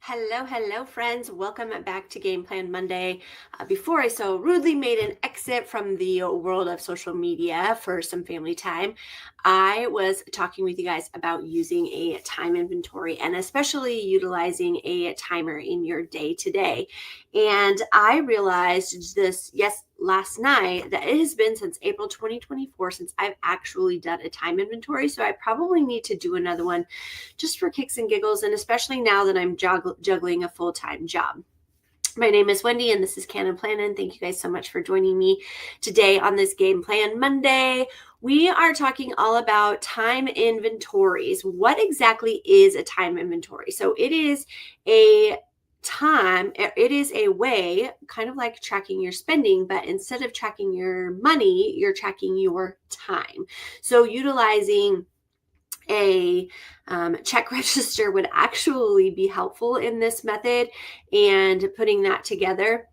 Hello, friends. Welcome back to Game Plan Monday. Before I so rudely made an exit from the world of social media for some family time, I was talking with you guys about using a time inventory and especially utilizing a timer in your day to day. And I realized this, last night, that it has been since April 2024 since I've actually done a time inventory. So I probably need to do another one just for kicks and giggles, and especially now that I'm juggling a full-time job. My name is Wendy, and this is Canon Planning. Thank you guys so much for joining me today on this Game Plan Monday. We are talking all about time inventories. What exactly is a time inventory? So it is a way, kind of like tracking your spending, but instead of tracking your money, you're tracking your time. So utilizing a check register would actually be helpful in this method, and putting that together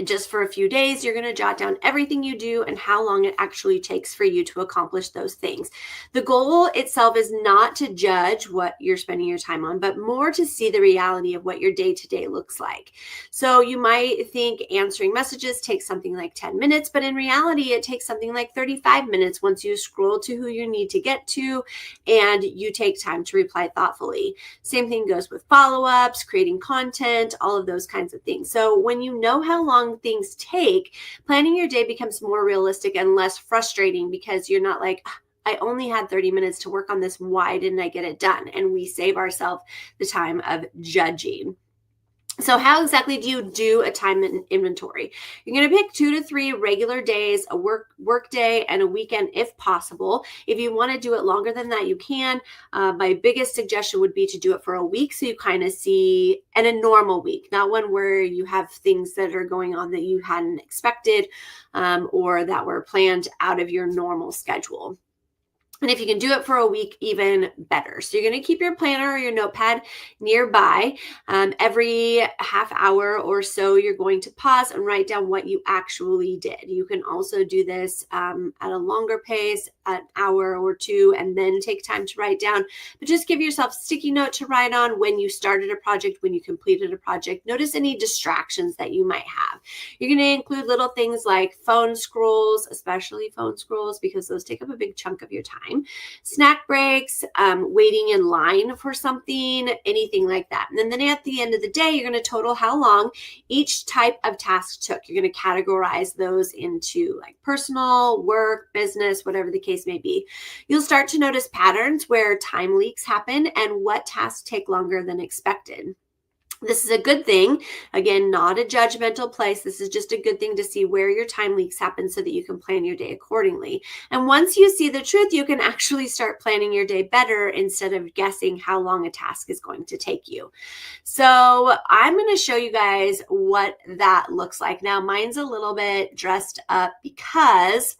just for a few days. You're going to jot down everything you do and how long it actually takes for you to accomplish those things. The goal itself is not to judge what you're spending your time on, but more to see the reality of what your day-to-day looks like. So you might think answering messages takes something like 10 minutes, but in reality, it takes something like 35 minutes once you scroll to who you need to get to and you take time to reply thoughtfully. Same thing goes with follow-ups, creating content, all of those kinds of things. So when you know how long things take, planning your day becomes more realistic and less frustrating, because you're not like, I only had 30 minutes to work on this. Why didn't I get it done? And we save ourselves the time of judging. So how exactly do you do a time inventory? You're going to pick 2 to 3 regular days, a work day, and a weekend if possible. If you want to do it longer than that, you can. My biggest suggestion would be to do it for a week, so you kind of see, and a normal week, not one where you have things that are going on that you hadn't expected or that were planned out of your normal schedule. And if you can do it for a week, even better. So you're going to keep your planner or your notepad nearby. Every half hour or so, you're going to pause and write down what you actually did. You can also do this at a longer pace, an hour or two, and then take time to write down. But just give yourself a sticky note to write on when you started a project, when you completed a project. Notice any distractions that you might have. You're going to include little things like phone scrolls, especially phone scrolls, because those take up a big chunk of your time. Snack breaks, waiting in line for something, anything like that. And then at the end of the day, you're going to total how long each type of task took. You're going to categorize those into like personal, work, business, whatever the case may be. You'll start to notice patterns where time leaks happen and what tasks take longer than expected. This is a good thing. Again, not a judgmental place. This is just a good thing to see where your time leaks happen so that you can plan your day accordingly. And once you see the truth, you can actually start planning your day better instead of guessing how long a task is going to take you. So I'm going to show you guys what that looks like. Now, mine's a little bit dressed up because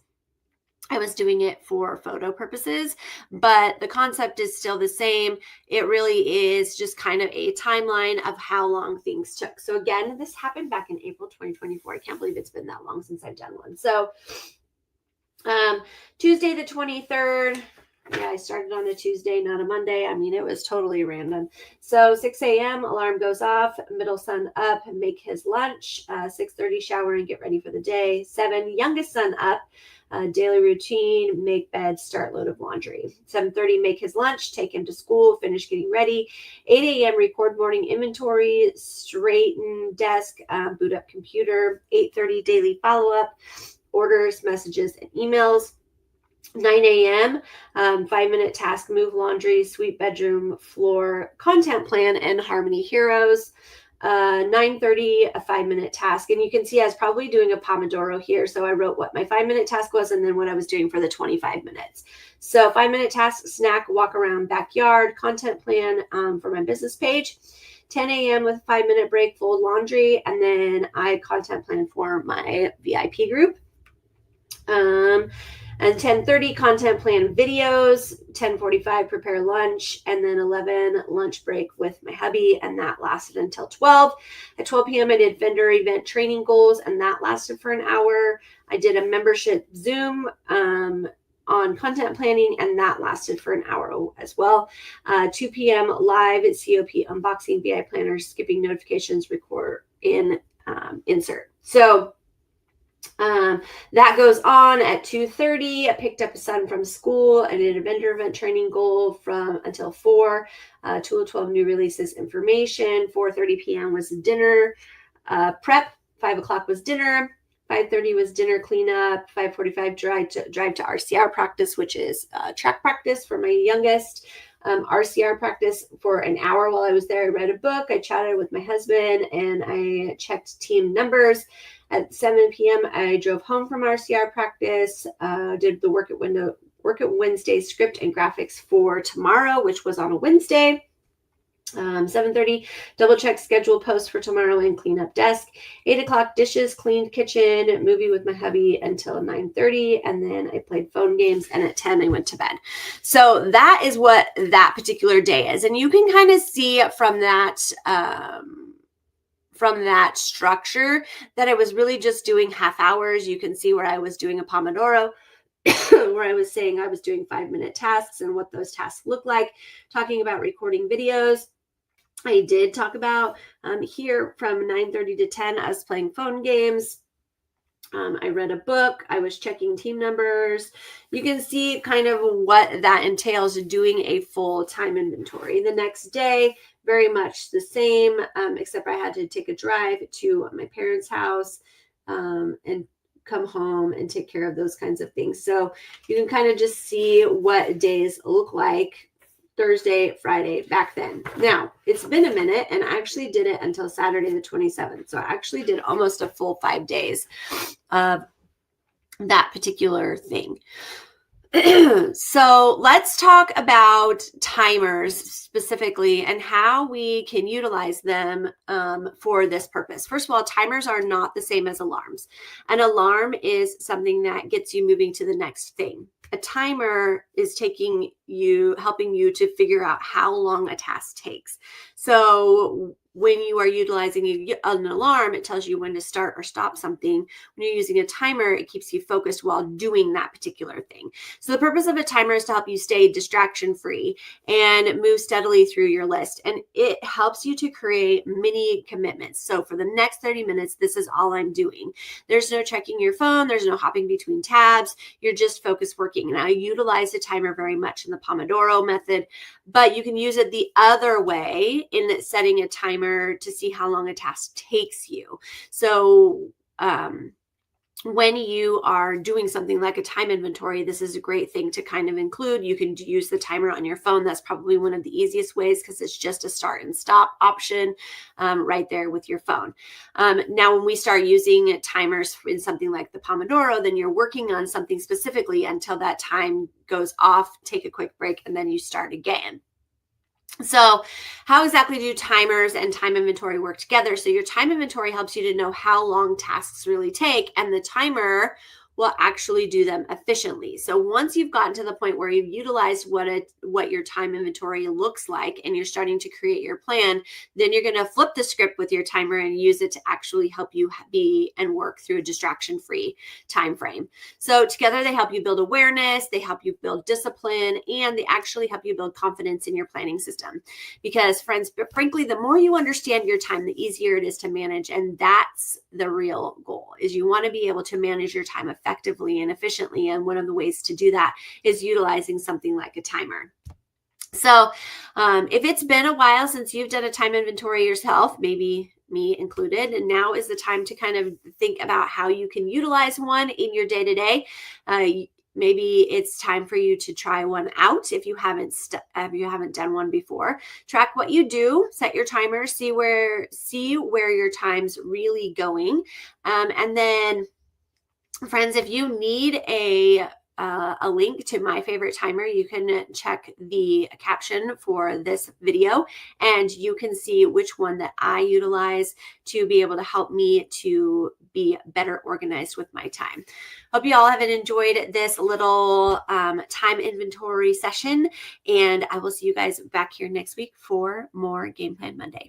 I was doing it for photo purposes, but the concept is still the same. It really is just kind of a timeline of how long things took. So again, this happened back in April 2024. I can't believe it's been that long since I've done one. So Tuesday the 23rd. Yeah, I started on a Tuesday, not a Monday. I mean, it was totally random. So 6 a.m., alarm goes off, middle son up, make his lunch, 6:30 shower and get ready for the day. 7, youngest son up, daily routine, make bed, start load of laundry. 7:30, make his lunch, take him to school, finish getting ready. 8 a.m., record morning inventory, straighten desk, boot up computer. 8:30, daily follow-up, orders, messages, and emails. 9 a.m., 5-minute task, move laundry, sweep bedroom, floor, content plan, and Harmony Heroes. 9:30, a 5-minute task. And you can see I was probably doing a Pomodoro here. So I wrote what my 5-minute task was and then what I was doing for the 25 minutes. So 5-minute task, snack, walk around backyard, content plan for my business page. 10 a.m. with a 5-minute break, fold laundry, and then I content plan for my VIP group. And 10:30, content plan videos. 10:45, prepare lunch. And then 11, lunch break with my hubby. And that lasted until 12. At 12 p.m., I did vendor event training goals, and that lasted for an hour. I did a membership Zoom on content planning, and that lasted for an hour as well. 2 p.m. live COP unboxing, BI planner, skipping notifications, record in insert. So that goes on at 2:30. I picked up a son from school. I did a vendor event training goal from until 4. 12 new releases information. 4:30 p.m. was dinner prep. 5 o'clock was dinner. 5:30 was dinner cleanup. 5:45 drive to RCR practice, which is track practice for my youngest. RCR practice for an hour while I was there. I read a book. I chatted with my husband, and I checked team numbers. At 7 p.m., I drove home from RCR practice, did the Work at Wednesday script and graphics for tomorrow, which was on a Wednesday. 7:30, double check schedule post for tomorrow and clean up desk. 8 o'clock, dishes, cleaned kitchen, movie with my hubby until 9:30, and then I played phone games, and at 10 I went to bed. So that is what that particular day is, and you can kind of see from that structure that I was really just doing half hours. You can see where I was doing a Pomodoro, where I was saying I was doing 5-minute tasks and what those tasks look like, talking about recording videos. I did talk about here from 9:30 to 10, I was playing phone games. I read a book. I was checking team numbers. You can see kind of what that entails, doing a full time inventory. The next day, very much the same, except I had to take a drive to my parents' house and come home and take care of those kinds of things. So you can kind of just see what days look like. Thursday, Friday, back then. Now, it's been a minute, and I actually did it until Saturday the 27th. So I actually did almost a full 5 days of that particular thing. So let's talk about timers specifically and how we can utilize them for this purpose. First of all, timers are not the same as alarms. An alarm is something that gets you moving to the next thing. A timer is helping you to figure out how long a task takes. So when you are utilizing an alarm, it tells you when to start or stop something. When you're using a timer, it keeps you focused while doing that particular thing. So the purpose of a timer is to help you stay distraction-free and move steadily through your list. And it helps you to create mini commitments. So for the next 30 minutes, this is all I'm doing. There's no checking your phone. There's no hopping between tabs. You're just focused working. And I utilize the timer very much in the Pomodoro method, but you can use it the other way in setting a timer to see how long a task takes you. So when you are doing something like a time inventory, this is a great thing to kind of include. You can use the timer on your phone. That's probably one of the easiest ways because it's just a start and stop option right there with your phone. Now, when we start using timers in something like the Pomodoro, then you're working on something specifically until that time goes off, take a quick break, and then you start again. So how exactly do timers and time inventory work together? So your time inventory helps you to know how long tasks really take, and the timer will actually do them efficiently. So once you've gotten to the point where you've utilized what your time inventory looks like and you're starting to create your plan, then you're going to flip the script with your timer and use it to actually help you be and work through a distraction-free time frame. So together they help you build awareness, they help you build discipline, and they actually help you build confidence in your planning system. Because friends, frankly, the more you understand your time, the easier it is to manage. And that's the real goal, is you want to be able to manage your time effectively and efficiently. And one of the ways to do that is utilizing something like a timer. So if it's been a while since you've done a time inventory yourself, maybe me included, and now is the time to kind of think about how you can utilize one in your day-to-day. Maybe it's time for you to try one out if you haven't done one before. Track what you do, set your timer, see where your time's really going, and then, friends, if you need a link to my favorite timer, you can check the caption for this video and you can see which one that I utilize to be able to help me to be better organized with my time. Hope you all have enjoyed this little time inventory session, and I will see you guys back here next week for more Game Plan Monday.